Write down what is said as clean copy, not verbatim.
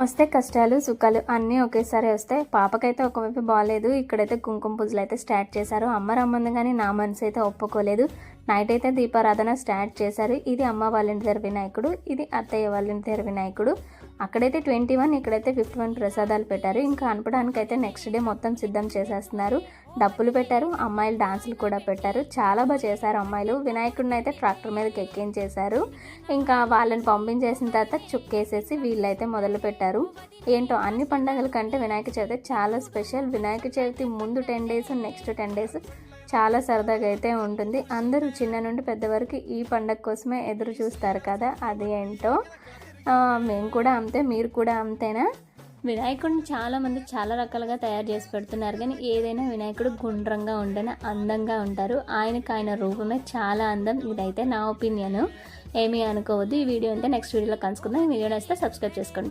వస్తే కష్టాలు సుఖాలు అన్నీ ఒకేసారి వస్తాయి. పాపకైతే ఒకవైపు బాగాలేదు. ఇక్కడైతే కుంకుమ పూజలు అయితే స్టార్ట్ చేశారు. అమ్మ రమ్మంది కానీ నా మనసు అయితే ఒప్పుకోలేదు. నైట్ అయితే దీపారాధన స్టార్ట్ చేశారు. ఇది అమ్మ వాళ్ళ ఇంటి దగ్గర వినాయకుడు, ఇది అత్తయ్య వాళ్ళ ఇంటి దగ్గర వినాయకుడు. అక్కడైతే 21, ఇక్కడైతే 51 ప్రసాదాలు పెట్టారు. ఇంకా అనపడానికైతే నెక్స్ట్ డే మొత్తం సిద్ధం చేసేస్తున్నారు. డప్పులు పెట్టారు, అమ్మాయిలు డాన్సులు కూడా పెట్టారు. చాలా బాగా చేశారు అమ్మాయిలు. వినాయకుడిని అయితే ట్రాక్టర్ మీదకి ఎక్కించేశారు. ఇంకా వాళ్ళని పంపించేసిన తర్వాత చుక్కేసేసి వీళ్ళైతే మొదలు పెట్టారు. ఏంటో అన్ని పండగల కంటే వినాయక చవితి చాలా స్పెషల్. వినాయక చవితి ముందు 10 డేస్, నెక్స్ట్ 10 డేస్ చాలా సరదాగా అయితే ఉంటుంది. అందరూ చిన్న నుండి పెద్ద వరకు ఈ పండగ కోసమే ఎదురు చూస్తారు కదా, అది ఏంటో. మేము కూడా అంతే, మీరు కూడా అంతేనా? వినాయకుడిని చాలామంది చాలా రకాలుగా తయారు చేసి పెడుతున్నారు, కానీ ఏదైనా వినాయకుడు గుండ్రంగా ఉండని అందంగా ఉంటారు. ఆయన రూపమే చాలా అందం. ఇదైతే నా ఒపీనియన్, ఏమీ అనుకోవద్దు. ఈ వీడియో అంటే నెక్స్ట్ వీడియోలో కలుసుకుందాం. ఈ వీడియో నచ్చితే సబ్స్క్రైబ్ చేసుకోండి.